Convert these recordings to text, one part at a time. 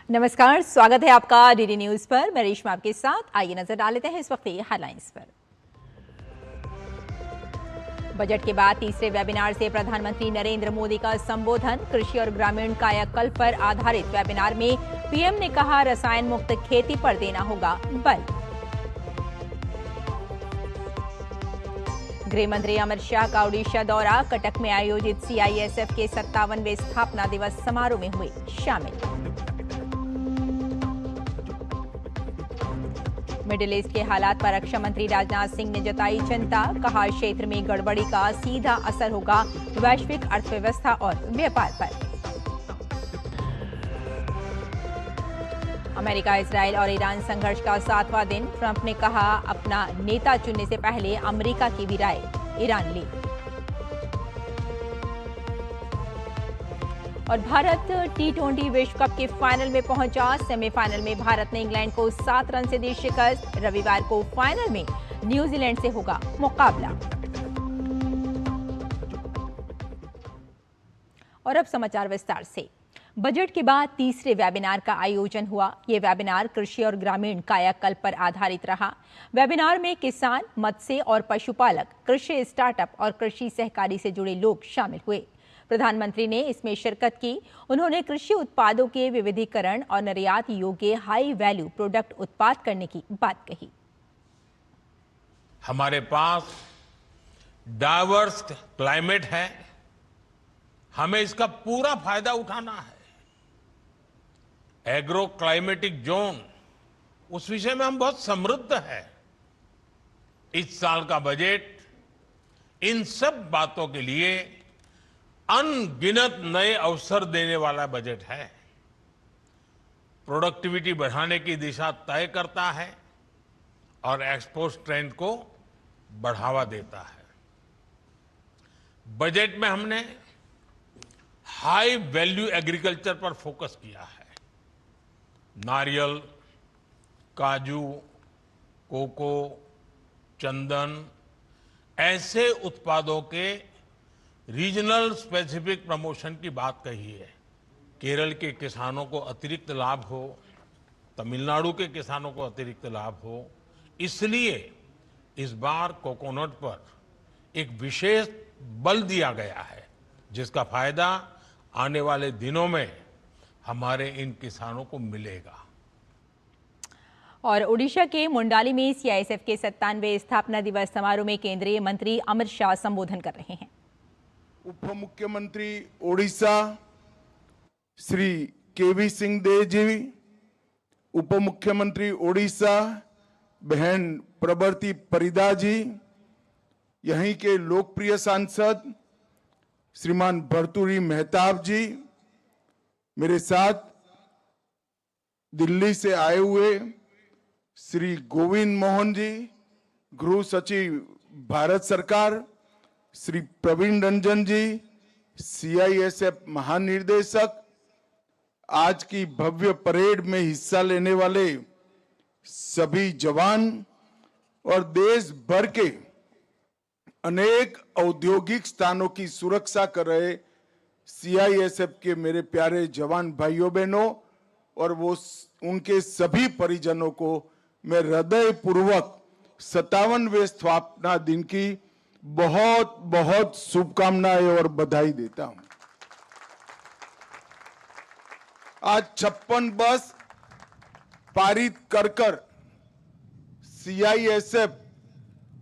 नमस्कार, स्वागत है आपका डीडी न्यूज पर। मैं रेशमा आपके साथ। आइए नजर डाल लेते हैं इस वक्त के हेडलाइंस पर। बजट के बाद तीसरे वेबिनार से प्रधानमंत्री नरेंद्र मोदी का संबोधन। कृषि और ग्रामीण कायाकल्प पर आधारित वेबिनार में पीएम ने कहा, रसायन मुक्त खेती पर देना होगा बल। गृह मंत्री अमित शाह का ओडिशा दौरा। कटक में आयोजित सीआईएसएफ के 57वें स्थापना दिवस समारोह में हुए शामिल। मिडिल ईस्ट के हालात पर रक्षा मंत्री राजनाथ सिंह ने जताई चिंता। कहा, क्षेत्र में गड़बड़ी का सीधा असर होगा वैश्विक अर्थव्यवस्था और व्यापार पर। अमेरिका, इजरायल और ईरान संघर्ष का 7वां दिन। ट्रंप ने कहा, अपना नेता चुनने से पहले अमेरिका की भी राय ईरान ली। और भारत टी20 विश्व कप के फाइनल में पहुंचा। सेमीफाइनल में भारत ने इंग्लैंड को 7 रन से दी शिकस्त। रविवार को फाइनल में न्यूजीलैंड से होगा मुकाबला। और अब समाचार विस्तार से। बजट के बाद तीसरे वेबिनार का आयोजन हुआ। ये वेबिनार कृषि और ग्रामीण कायाकल्प पर आधारित रहा। वेबिनार में किसान, मत्स्य और पशुपालक, कृषि स्टार्टअप और कृषि सहकारी से जुड़े लोग शामिल हुए। प्रधानमंत्री ने इसमें शिरकत की। उन्होंने कृषि उत्पादों के विविधीकरण और निर्यात योग्य हाई वैल्यू प्रोडक्ट उत्पाद करने की बात कही। हमारे पास डाइवर्स क्लाइमेट है, हमें इसका पूरा फायदा उठाना है। एग्रो क्लाइमेटिक जोन, उस विषय में हम बहुत समृद्ध हैं। इस साल का बजट इन सब बातों के लिए अनगिनत नए अवसर देने वाला बजट है। प्रोडक्टिविटी बढ़ाने की दिशा तय करता है और एक्सपोर्ट स्ट्रेंथ को बढ़ावा देता है। बजट में हमने हाई वैल्यू एग्रीकल्चर पर फोकस किया है। नारियल, काजू, कोको, चंदन, ऐसे उत्पादों के रीजनल स्पेसिफिक प्रमोशन की बात कही है। केरल के किसानों को अतिरिक्त लाभ हो, तमिलनाडु के किसानों को अतिरिक्त लाभ हो, इसलिए इस बार कोकोनट पर एक विशेष बल दिया गया है, जिसका फायदा आने वाले दिनों में हमारे इन किसानों को मिलेगा। और ओडिशा के मुंडाली में सीआईएसएफ के 97वें स्थापना दिवस समारोह में केंद्रीय मंत्री अमित शाह संबोधन कर रहे हैं। उप मुख्यमंत्री ओडिशा श्री केवी सिंह देव जी, उप मुख्यमंत्री ओडिशा बहन प्रबर्ती परिदा जी, यहीं के लोकप्रिय सांसद श्रीमान भर्तृहरि मेहताब जी, मेरे साथ दिल्ली से आए हुए श्री गोविंद मोहन जी, गृह सचिव भारत सरकार, श्री प्रवीण रंजन जी, सीआईएसएफ महानिर्देशक, आज की भव्य परेड में हिस्सा लेने वाले सभी जवान और देश भर के अनेक औद्योगिक स्थानों की सुरक्षा कर रहे सीआईएसएफ के मेरे प्यारे जवान भाइयों बहनों और वो उनके सभी परिजनों को मैं हृदय पूर्वक 57वें स्थापना दिन की बहुत बहुत शुभकामनाएं और बधाई देता हूं। आज 56 बस पारित कर सीआईएसएफ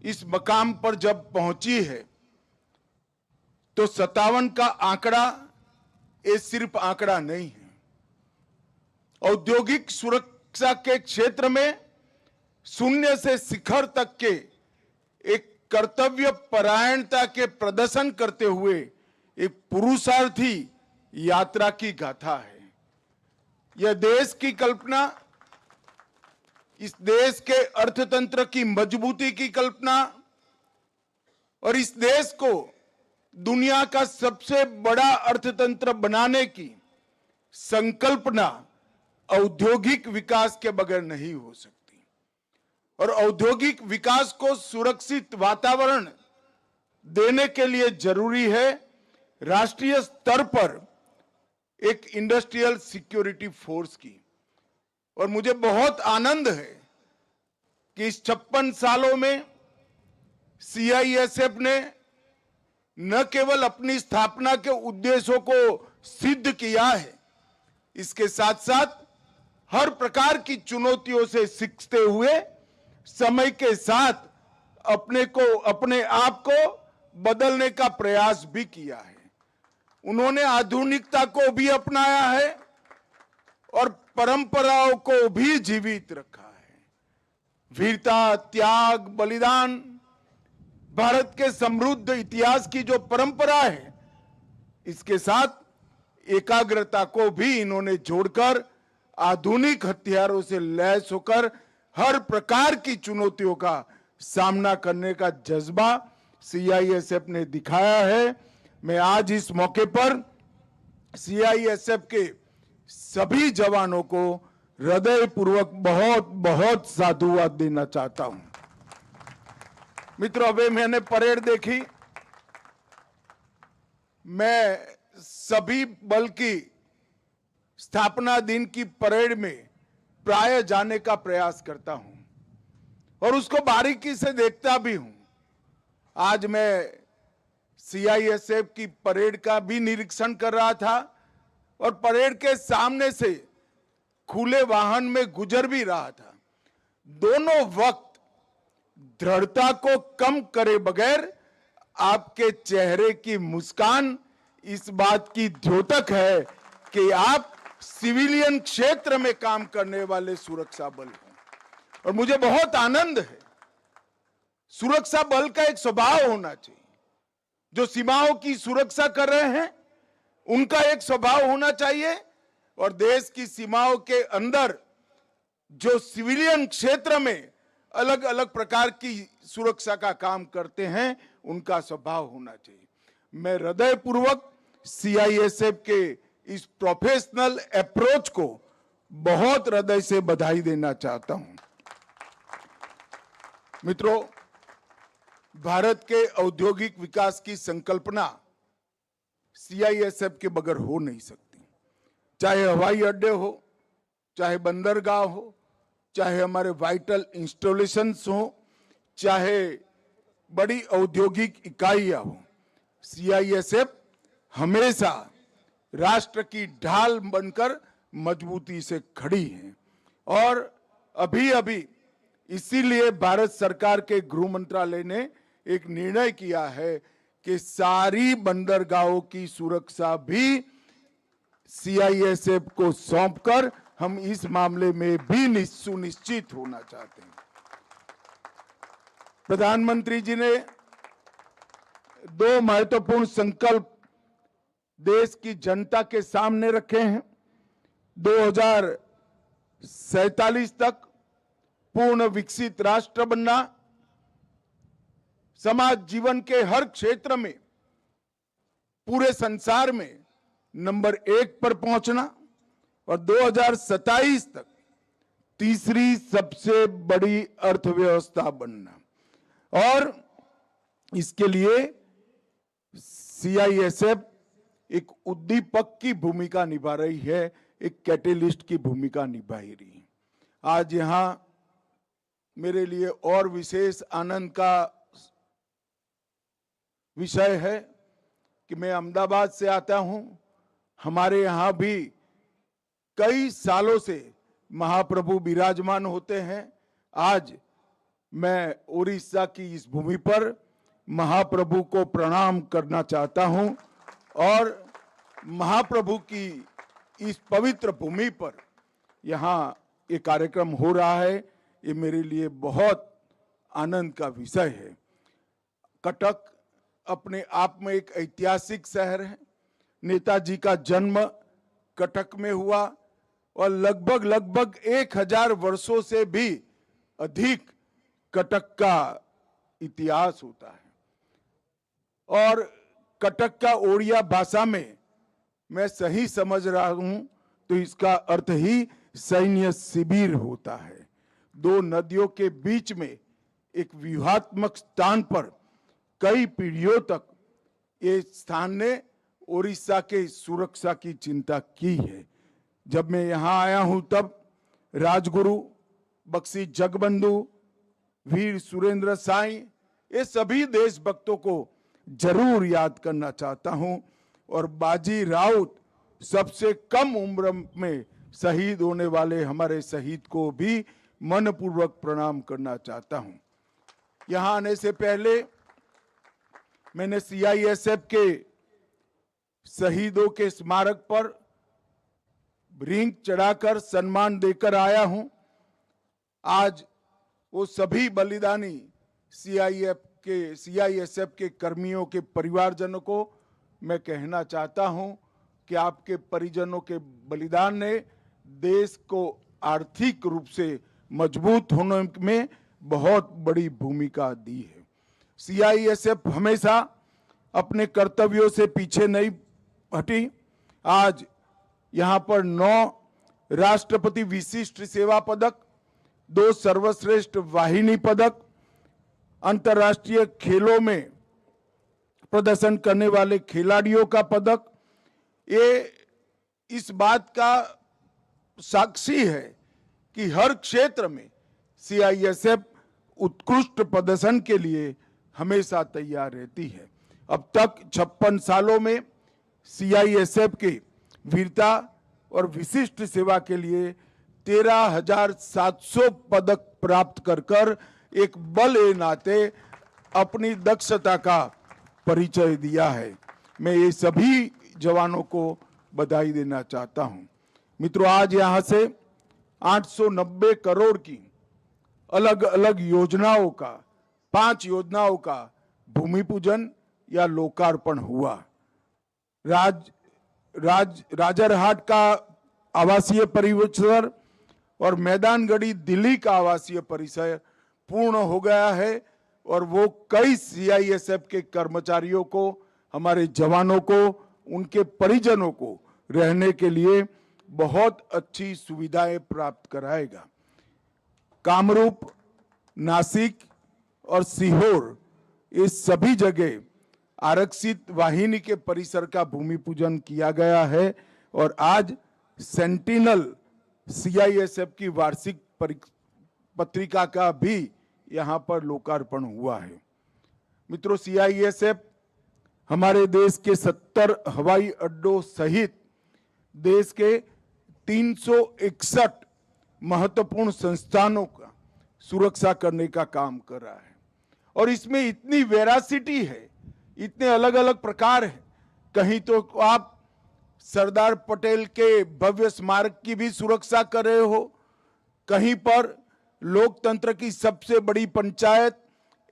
इस मकाम पर जब पहुंची है तो 57 का आंकड़ा ये सिर्फ आंकड़ा नहीं है। औद्योगिक सुरक्षा के क्षेत्र में शून्य से शिखर तक के एक कर्तव्य परायणता के प्रदर्शन करते हुए एक पुरुषार्थी यात्रा की गाथा है। यह देश की कल्पना, इस देश के अर्थतंत्र की मजबूती की कल्पना और इस देश को दुनिया का सबसे बड़ा अर्थतंत्र बनाने की संकल्पना औद्योगिक विकास के बगैर नहीं हो सकती। और औद्योगिक विकास को सुरक्षित वातावरण देने के लिए जरूरी है राष्ट्रीय स्तर पर एक इंडस्ट्रियल सिक्योरिटी फोर्स की। और मुझे बहुत आनंद है कि इस 56 सालों में सीआईएसएफ ने न केवल अपनी स्थापना के उद्देश्यों को सिद्ध किया है, इसके साथ साथ हर प्रकार की चुनौतियों से सीखते हुए समय के साथ अपने आप को बदलने का प्रयास भी किया है। उन्होंने आधुनिकता को भी अपनाया है और परंपराओं को भी जीवित रखा है। वीरता, त्याग, बलिदान, भारत के समृद्ध इतिहास की जो परंपरा है, इसके साथ एकाग्रता को भी इन्होंने जोड़कर आधुनिक हथियारों से लैस होकर हर प्रकार की चुनौतियों का सामना करने का जज्बा सीआईएसएफ ने दिखाया है। मैं आज इस मौके पर सीआईएसएफ के सभी जवानों को हृदयपूर्वक बहुत बहुत साधुवाद देना चाहता हूं। मित्रों, अभी मैंने परेड देखी। मैं सभी बल की स्थापना दिन की परेड में प्राय जाने का प्रयास करता हूं और उसको बारीकी से देखता भी हूं। आज मैं सीआईएसएफ की परेड का भी निरीक्षण कर रहा था और परेड के सामने से खुले वाहन में गुजर भी रहा था। दोनों वक्त दृढ़ता को कम करे बगैर आपके चेहरे की मुस्कान इस बात की द्योतक है कि आप सिविलियन क्षेत्र में काम करने वाले सुरक्षा बल हैं। और मुझे बहुत आनंद है। सुरक्षा बल का एक स्वभाव होना चाहिए। जो सीमाओं की सुरक्षा कर रहे हैं उनका एक स्वभाव होना चाहिए और देश की सीमाओं के अंदर जो सिविलियन क्षेत्र में अलग अलग प्रकार की सुरक्षा का काम करते हैं उनका स्वभाव होना चाहिए। मैं हृदयपूर्वक सीआईएसएफ के इस प्रोफेशनल अप्रोच को बहुत हृदय से बधाई देना चाहता हूं। मित्रों, भारत के औद्योगिक विकास की संकल्पना सीआईएसएफ के बगैर हो नहीं सकती। चाहे हवाई अड्डे हो, चाहे बंदरगाह हो, चाहे हमारे वाइटल इंस्टॉलेशंस हो, चाहे बड़ी औद्योगिक इकाइयां हो, सीआईएसएफ हमेशा राष्ट्र की ढाल बनकर मजबूती से खड़ी है। और अभी अभी इसीलिए भारत सरकार के गृह मंत्रालय ने एक निर्णय किया है कि सारी बंदरगाहों की सुरक्षा भी सीआईएसएफ को सौंपकर हम इस मामले में भी सुनिश्चित होना चाहते हैं। प्रधानमंत्री जी ने दो महत्वपूर्ण संकल्प देश की जनता के सामने रखे हैं। 2047 तक पूर्ण विकसित राष्ट्र बनना, समाज जीवन के हर क्षेत्र में पूरे संसार में नंबर 1 पर पहुंचना और 2027 तक तीसरी सबसे बड़ी अर्थव्यवस्था बनना। और इसके लिए सीआईएसएफ एक उद्दीपक की भूमिका निभा रही है, एक कैटेलिस्ट की भूमिका निभा रही है। आज यहां मेरे लिए और विशेष आनंद का विषय है कि मैं अहमदाबाद से आता हूं। हमारे यहां भी कई सालों से महाप्रभु विराजमान होते हैं। आज मैं उड़ीसा की इस भूमि पर महाप्रभु को प्रणाम करना चाहता हूं और महाप्रभु की इस पवित्र भूमि पर यहाँ ये कार्यक्रम हो रहा है, ये मेरे लिए बहुत आनंद का विषय है। कटक अपने आप में एक ऐतिहासिक शहर है। नेताजी का जन्म कटक में हुआ और लगभग 1000 वर्षों से भी अधिक कटक का इतिहास होता है। और कटक का ओडिया भाषा में मैं सही समझ रहा हूं तो इसका अर्थ ही सैन्य शिविर होता है। दो नदियों के बीच में एक व्यूहात्मक स्थान पर कई पीढ़ियों तक ये स्थान ने उड़ीसा के सुरक्षा की चिंता की है। जब मैं यहाँ आया हूं तब राजगुरु, बख्शी जगबंधु, वीर सुरेंद्र साई, ये सभी देशभक्तों को जरूर याद करना चाहता हूं। और बाजी राउत, सबसे कम उम्र में शहीद होने वाले हमारे शहीद को भी मनपूर्वक प्रणाम करना चाहता हूं। यहां आने से पहले मैंने सीआईएसएफ के शहीदों के स्मारक पर रिंग चढ़ाकर सम्मान देकर आया हूं। आज वो सभी बलिदानी सीआईएसएफ के कर्मियों के परिवारजनों को मैं कहना चाहता हूं कि आपके परिजनों के बलिदान ने देश को आर्थिक रूप से मजबूत होने में बहुत बड़ी भूमिका दी है। सीआईएसएफ हमेशा अपने कर्तव्यों से पीछे नहीं हटी। आज यहां पर 9 राष्ट्रपति विशिष्ट सेवा पदक, 2 सर्वश्रेष्ठ वाहिनी पदक, अंतर्राष्ट्रीय खेलों में प्रदर्शन करने वाले खिलाड़ियों का पदक, ये इस बात का साक्षी है कि हर क्षेत्र में सीआईएसएफ उत्कृष्ट प्रदर्शन के लिए हमेशा तैयार रहती है। अब तक 56 सालों में सीआईएसएफ के वीरता और विशिष्ट सेवा के लिए 13,700 पदक प्राप्त कर एक बल ए नाते अपनी दक्षता का परिचय दिया है। मैं ये सभी जवानों को बधाई देना चाहता हूं। मित्रों, आज यहां से 890 करोड़ की अलग अलग योजनाओं का, 5 योजनाओं का भूमि पूजन या लोकार्पण हुआ। राजरहाट का आवासीय परिसर और मैदानगढ़ी दिल्ली का आवासीय परिसर पूर्ण हो गया है और वो कई सीआईएसएफ के कर्मचारियों को, हमारे जवानों को, उनके परिजनों को रहने के लिए बहुत अच्छी सुविधाएं प्राप्त कराएगा। कामरूप, नासिक और सीहोर, इस सभी जगह आरक्षित वाहिनी के परिसर का भूमि पूजन किया गया है और आज सेंटिनल सीआईएसएफ की वार्षिक पत्रिका का भी यहां पर लोकार्पण हुआ है। मित्रों, सीआईएसएफ हमारे देश के 70 हवाई अड्डों सहित देश के 361 महत्वपूर्ण संस्थानों का सुरक्षा करने का काम कर रहा है और इसमें इतनी वेरासिटी है, इतने अलग अलग प्रकार है। कहीं तो आप सरदार पटेल के भव्य स्मारक की भी सुरक्षा कर रहे हो, कहीं पर लोकतंत्र की सबसे बड़ी पंचायत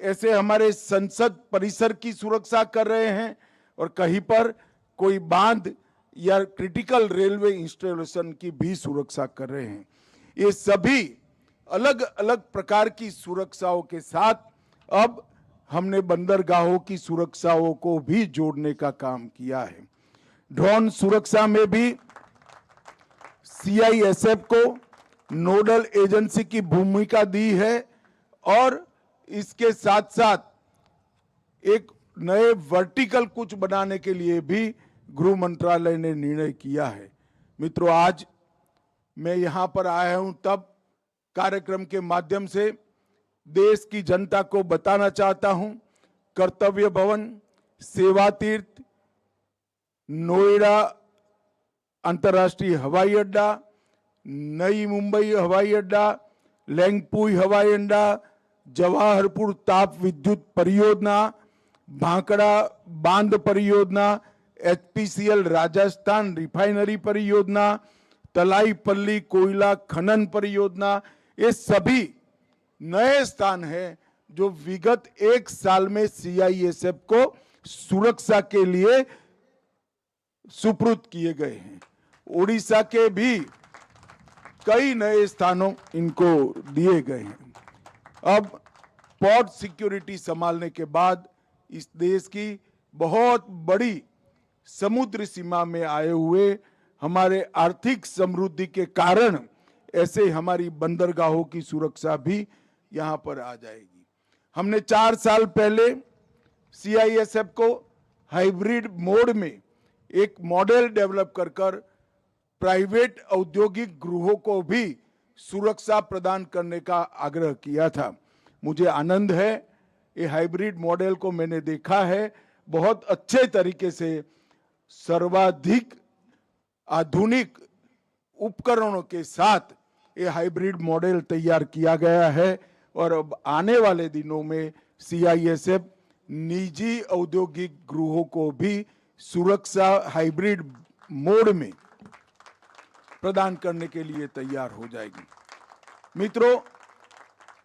ऐसे हमारे संसद परिसर की सुरक्षा कर रहे हैं और कहीं पर कोई बांध या क्रिटिकल रेलवे इंस्टॉलेशन की भी सुरक्षा कर रहे हैं। ये सभी अलग अलग प्रकार की सुरक्षाओं के साथ अब हमने बंदरगाहों की सुरक्षाओं को भी जोड़ने का काम किया है। ड्रोन सुरक्षा में भी सीआईएसएफ को नोडल एजेंसी की भूमिका दी है और इसके साथ साथ एक नए वर्टिकल कुछ बनाने के लिए भी गृह मंत्रालय ने निर्णय किया है। मित्रों, आज मैं यहां पर आया हूं तब कार्यक्रम के माध्यम से देश की जनता को बताना चाहता हूं, कर्तव्य भवन, सेवा तीर्थ, नोएडा अंतर्राष्ट्रीय हवाई अड्डा, नई मुंबई हवाई अड्डा, लेंगपुई हवाई अड्डा, जवाहरपुर ताप विद्युत परियोजना, भांकड़ा बांध परियोजना, एचपीसीएल राजस्थान रिफाइनरी परियोजना, तलाईपल्ली कोयला खनन परियोजना, ये सभी नए स्थान हैं जो विगत 1 साल में सीआईएसएफ को सुरक्षा के लिए सुपुर्द किए गए हैं। उड़ीसा के भी कई नए स्थानों इनको दिए गए हैं। अब पोर्ट सिक्योरिटी संभालने के बाद इस देश की बहुत बड़ी समुद्र सीमा में आए हुए हमारे आर्थिक समृद्धि के कारण ऐसे हमारी बंदरगाहों की सुरक्षा भी यहां पर आ जाएगी। हमने 4 साल पहले सीआईएसएफ को हाइब्रिड मोड में एक मॉडल डेवलप कर प्राइवेट औद्योगिक गृहों को भी सुरक्षा प्रदान करने का आग्रह किया था। मुझे आनंद है, ये हाइब्रिड मॉडल को मैंने देखा है, बहुत अच्छे तरीके से सर्वाधिक आधुनिक उपकरणों के साथ ये हाइब्रिड मॉडल तैयार किया गया है और अब आने वाले दिनों में सीआईएसएफ निजी औद्योगिक गृहों को भी सुरक्षा हाइब्रिड मोड में प्रदान करने के लिए तैयार हो जाएगी। मित्रों,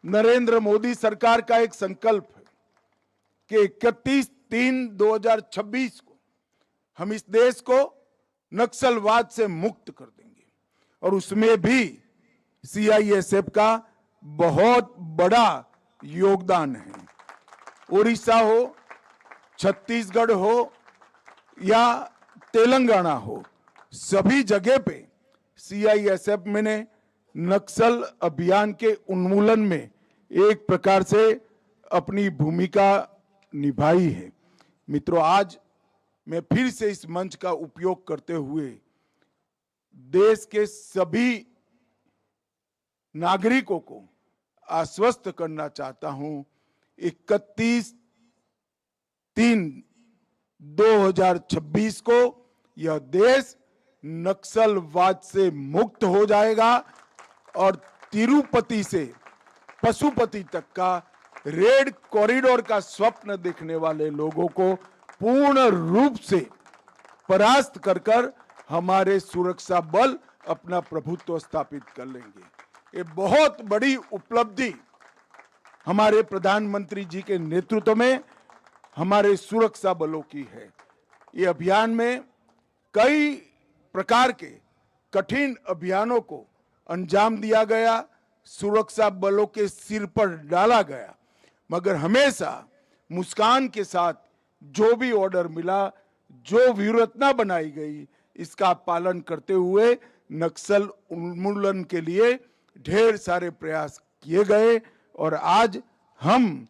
नरेंद्र मोदी सरकार का एक संकल्प है कि 31/3/2026 को हम इस देश को नक्सलवाद से मुक्त कर देंगे और उसमें भी सीआईएसएफ का बहुत बड़ा योगदान है। उड़ीसा हो, छत्तीसगढ़ हो या तेलंगाना हो, सभी जगह पे सीआईएसएफ ने नक्सल अभियान के उन्मूलन में एक प्रकार से अपनी भूमिका निभाई है। मित्रों, आज मैं फिर से इस मंच का उपयोग करते हुए देश के सभी नागरिकों को आश्वस्त करना चाहता हूं, 31/3/2026 को यह देश नक्सलवाद से मुक्त हो जाएगा और तिरुपति से पशुपति तक का रेड कॉरिडोर का स्वप्न देखने वाले लोगों को पूर्ण रूप से परास्त कर हमारे सुरक्षा बल अपना प्रभुत्व स्थापित कर लेंगे। ये बहुत बड़ी उपलब्धि हमारे प्रधानमंत्री जी के नेतृत्व में हमारे सुरक्षा बलों की है। ये अभियान में कई प्रकार के कठिन अभियानों को अंजाम दिया गया, सुरक्षा बलों के सिर पर डाला गया, मगर हमेशा मुस्कान के साथ जो भी ऑर्डर मिला, जो व्यूहरचना बनाई गई, इसका पालन करते हुए नक्सल उन्मूलन के लिए ढेर सारे प्रयास किए गए और आज हम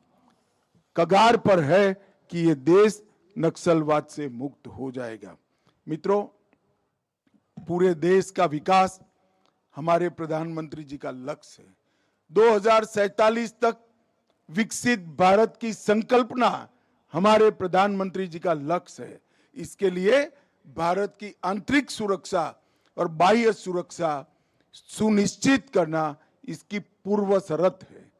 कगार पर है कि ये देश नक्सलवाद से मुक्त हो जाएगा। मित्रों, पूरे देश का विकास हमारे प्रधानमंत्री जी का लक्ष्य है। 2047 तक विकसित भारत की संकल्पना हमारे प्रधानमंत्री जी का लक्ष्य है। इसके लिए भारत की आंतरिक सुरक्षा और बाह्य सुरक्षा सुनिश्चित करना इसकी पूर्व शर्त है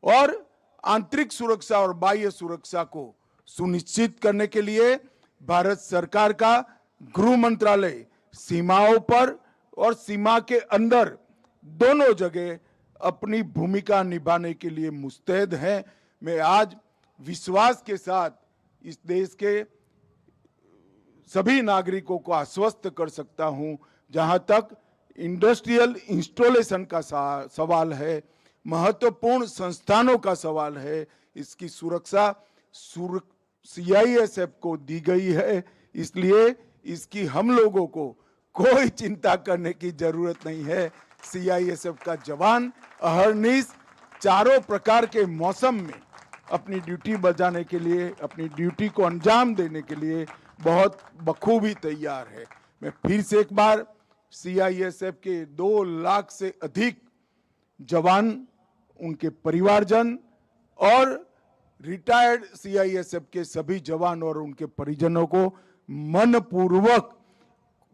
और आंतरिक सुरक्षा और बाह्य सुरक्षा को सुनिश्चित करने के लिए भारत सरकार का गृह मंत्रालय सीमाओं पर और सीमा के अंदर दोनों जगह अपनी भूमिका निभाने के लिए मुस्तैद है। मैं आज विश्वास के साथ इस देश के सभी नागरिकों को आश्वस्त कर सकता हूं, जहां तक इंडस्ट्रियल इंस्टॉलेशन का सवाल है, महत्वपूर्ण संस्थानों का सवाल है, इसकी सुरक्षा सीआईएसएफ को दी गई है। इसलिए इसकी हम लोगों को कोई चिंता करने की जरूरत नहीं है। सीआईएसएफ का जवान अहरनिश चारों प्रकार के मौसम में अपनी ड्यूटी बजाने के लिए, अपनी ड्यूटी को अंजाम देने के लिए बहुत बखूबी तैयार है। मैं फिर से एक बार सीआईएसएफ के 2 लाख से अधिक जवान, उनके परिवारजन और रिटायर्ड सीआईएसएफ के सभी जवान और उनके परिजनों को मनपूर्वक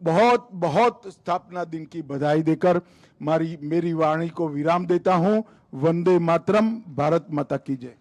बहुत बहुत स्थापना दिन की बधाई देकर मेरी वाणी को विराम देता हूं। वंदे मातरम। भारत माता की जय।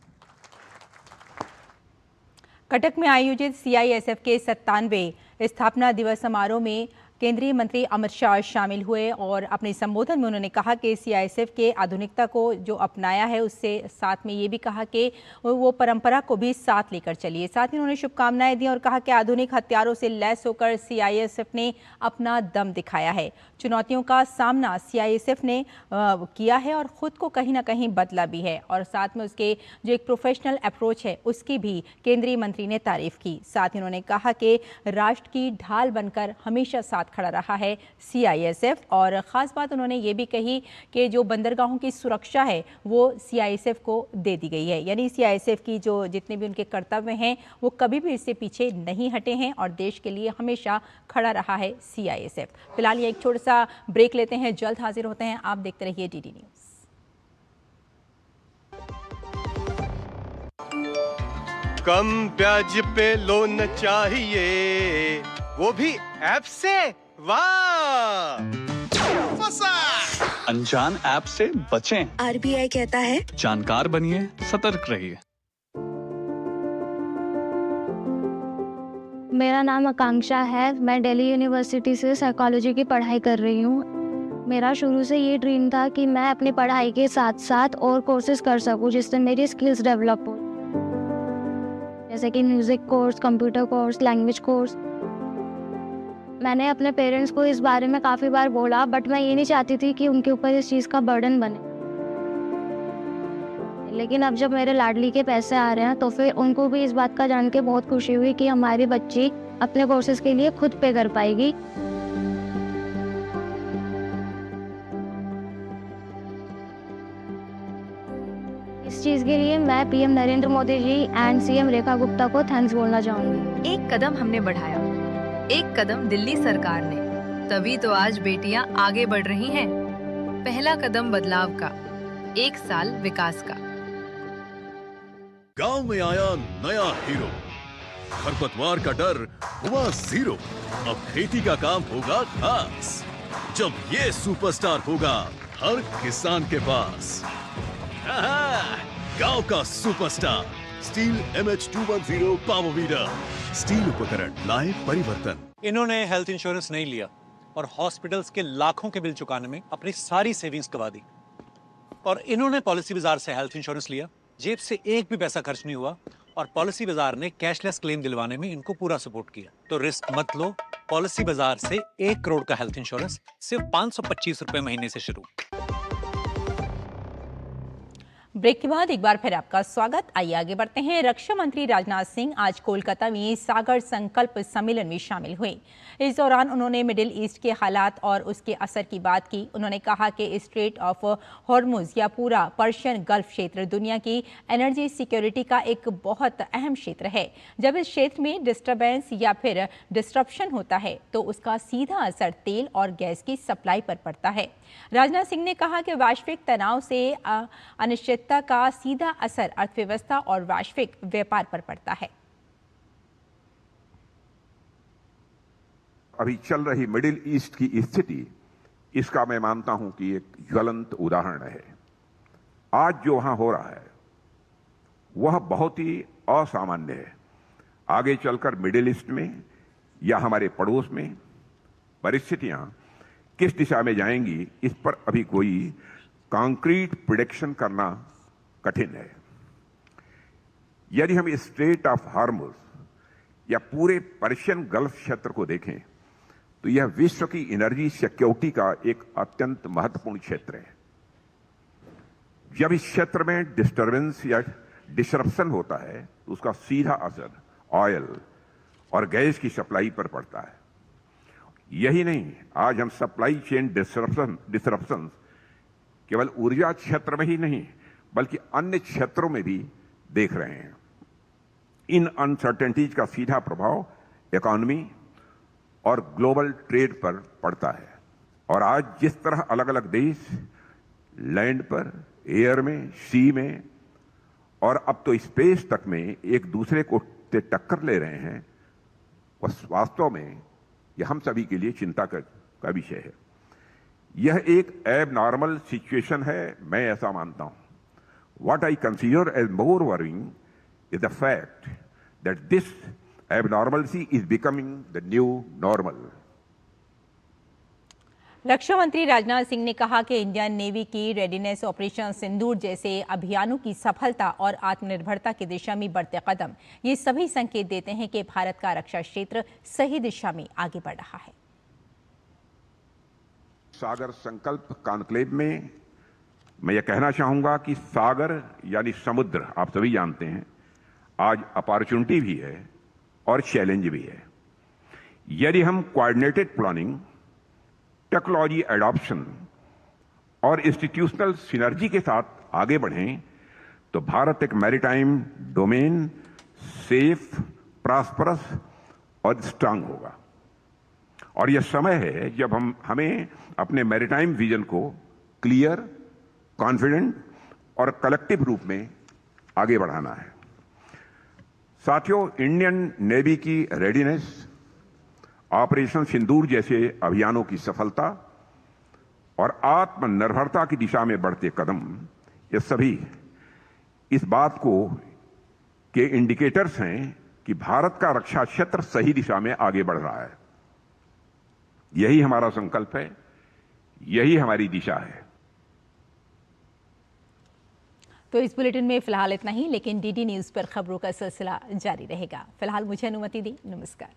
कटक में आयोजित सीआईएसएफ के 97वें स्थापना दिवस समारोह में केंद्रीय मंत्री अमित शाह शामिल हुए और अपने संबोधन में उन्होंने कहा कि सीआईएसएफ के आधुनिकता को जो अपनाया है, उससे साथ में ये भी कहा कि वो परंपरा को भी साथ लेकर चलिए। साथ ही उन्होंने शुभकामनाएं दी और कहा कि आधुनिक हथियारों से लैस होकर सीआईएसएफ ने अपना दम दिखाया है। चुनौतियों का सामना सीआईएसएफ ने किया है और खुद को कहीं ना कहीं बदला भी है और साथ में उसके जो एक प्रोफेशनल अप्रोच है उसकी भी केंद्रीय मंत्री ने तारीफ की। साथ ही उन्होंने कहा कि राष्ट्र की ढाल बनकर हमेशा साथ साथ खड़ा रहा है CISF। और ख़ास बात उन्होंने ये भी कही कि जो बंदरगाहों की सुरक्षा है वो CISF को दे दी गई है, यानी CISF की जो जितने भी उनके कर्तव्य हैं वो कभी भी इससे पीछे नहीं हटे हैं और देश के लिए हमेशा खड़ा रहा है CISF। फिलहाल ये एक छोटा सा ब्रेक लेते हैं, जल्द हाजिर होते हैं। आप देखते रहिए DD न्यूज़। कम ब्याज पे लोन चाहिए, वो भी ऐप से। वाह, फंसा। अनजान ऐप से बचें। RBI कहता है जानकार बनिए, सतर्क रहिए। मेरा नाम आकांक्षा है। मैं दिल्ली यूनिवर्सिटी से साइकोलॉजी की पढ़ाई कर रही हूँ। मेरा शुरू से ये ड्रीम था कि मैं अपनी पढ़ाई के साथ साथ और कोर्सेज कर सकूँ जिससे मेरी स्किल्स डेवलप हो, जैसे कि music course, computer course, language course. मैंने अपने पेरेंट्स को इस बारे में काफ़ी बार बोला, बट मैं ये नहीं चाहती थी कि उनके ऊपर इस चीज़ का बर्डन बने। लेकिन अब जब मेरे लाडली के पैसे आ रहे हैं तो फिर उनको भी इस बात का जान के बहुत खुशी हुई कि हमारी बच्ची अपने कोर्सेज के लिए खुद पे कर पाएगी। इस चीज़ के लिए मैं PM Narendra Modi ji and CM Rekha Gupta को थैंक्स बोलना चाहूँगी। एक कदम हमने बढ़ाया, एक कदम दिल्ली सरकार ने, तभी तो आज बेटियां आगे बढ़ रही हैं। पहला कदम बदलाव का, 1 साल विकास का। गांव में आया नया हीरो, खरपतवार का डर हुआ जीरो। अब खेती का काम होगा खास, जब ये सुपरस्टार होगा हर किसान के पास। गांव का superstar steel MH210 power weeder. Steel उपकरण लाए परिवर्तन। इन्होंने हेल्थ इंश्योरेंस नहीं लिया और हॉस्पिटल्स के लाखों के बिल चुकाने में अपनी सारी सेविंग्स गवा दी। और इन्होंने पॉलिसी बाजार से हेल्थ इंश्योरेंस लिया, जेब से एक भी पैसा खर्च नहीं हुआ और पॉलिसी बाजार ने कैशलेस क्लेम दिलवाने में इनको पूरा सपोर्ट किया। तो रिस्क मत लो, पॉलिसी बाजार से 1 करोड़ का हेल्थ इंश्योरेंस सिर्फ 525 रुपए महीने से शुरू। ब्रेक के बाद एक बार फिर आपका स्वागत। आइए आगे बढ़ते हैं। रक्षा मंत्री राजनाथ सिंह आज कोलकाता में सागर संकल्प सम्मेलन में शामिल हुए। इस दौरान उन्होंने मिडिल ईस्ट के हालात और उसके असर की बात की। उन्होंने कहा कि स्ट्रेट ऑफ हॉर्मुज या पूरा पर्शियन गल्फ क्षेत्र दुनिया की एनर्जी सिक्योरिटी का एक बहुत अहम क्षेत्र है। जब इस क्षेत्र में डिस्टर्बेंस या फिर डिस्ट्रप्शन होता है तो उसका सीधा असर तेल और गैस की सप्लाई पर पड़ता है। राजनाथ सिंह ने कहा कि वैश्विक तनाव से अनिश्चितता का सीधा असर अर्थव्यवस्था और वैश्विक व्यापार पर पड़ता है। अभी चल रही मिडिल ईस्ट की स्थिति, इसका मैं मानता हूं कि एक ज्वलंत उदाहरण है। आज जो वहां हो रहा है वह बहुत ही असामान्य है। आगे चलकर मिडिल ईस्ट में या हमारे पड़ोस में परिस्थितियां किस दिशा में जाएंगी, इस पर अभी कोई कॉन्क्रीट प्रेडिक्शन करना कठिन है। यदि हम स्ट्रेट ऑफ हार्मुज या पूरे पर्शियन गल्फ क्षेत्र को देखें तो यह विश्व की एनर्जी सिक्योरिटी का एक अत्यंत महत्वपूर्ण क्षेत्र है। जब इस क्षेत्र में डिस्टर्बेंस या डिसरप्शन होता है तो उसका सीधा असर ऑयल और गैस की सप्लाई पर पड़ता है। यही नहीं, आज हम सप्लाई चेन डिसरप्शन केवल ऊर्जा क्षेत्र में ही नहीं बल्कि अन्य क्षेत्रों में भी देख रहे हैं। इन अनसर्टेनिटीज का सीधा प्रभाव इकोनॉमी और ग्लोबल ट्रेड पर पड़ता है। और आज जिस तरह अलग अलग देश लैंड पर, एयर में, सी में और अब तो स्पेस तक में एक दूसरे को टक्कर ले रहे हैं, वह वास्तव में यह हम सभी के लिए चिंता का विषय है। यह एक एबनॉर्मल सिचुएशन है, मैं ऐसा मानता हूं। What I consider as more worrying is the fact that this abnormalcy is becoming the new normal. रक्षा मंत्री राजनाथ सिंह ने कहा कि इंडियन नेवी की रेडीनेस ऑपरेशन सिंदूर जैसे अभियानों की सफलता और आत्मनिर्भरता की दिशा में बढ़ते कदम ये सभी संकेत देते हैं कि भारत का रक्षा क्षेत्र सही दिशा में आगे बढ़ रहा है। सागर संकल्प कॉन्क्लेव में मैं यह कहना चाहूंगा कि सागर यानी समुद्र, आप सभी जानते हैं, आज अपॉर्चुनिटी भी है और चैलेंज भी है। यदि हम कोऑर्डिनेटेड प्लानिंग, टेक्नोलॉजी एडॉप्शन और इंस्टीट्यूशनल सिनर्जी के साथ आगे बढ़ें तो भारत एक मैरीटाइम डोमेन सेफ, प्रॉस्परस और स्ट्रांग होगा। और यह समय है जब हमें अपने मैरीटाइम विजन को क्लियर, कॉन्फिडेंट और कलेक्टिव रूप में आगे बढ़ाना है। साथियों, इंडियन नेवी की रेडीनेस, ऑपरेशन सिंदूर जैसे अभियानों की सफलता और आत्मनिर्भरता की दिशा में बढ़ते कदम, ये सभी इस बात को के इंडिकेटर्स हैं कि भारत का रक्षा क्षेत्र सही दिशा में आगे बढ़ रहा है। यही हमारा संकल्प है, यही हमारी दिशा है। तो इस बुलेटिन में फिलहाल इतना ही, लेकिन डीडी न्यूज पर खबरों का सिलसिला जारी रहेगा। फिलहाल मुझे अनुमति दी। नमस्कार।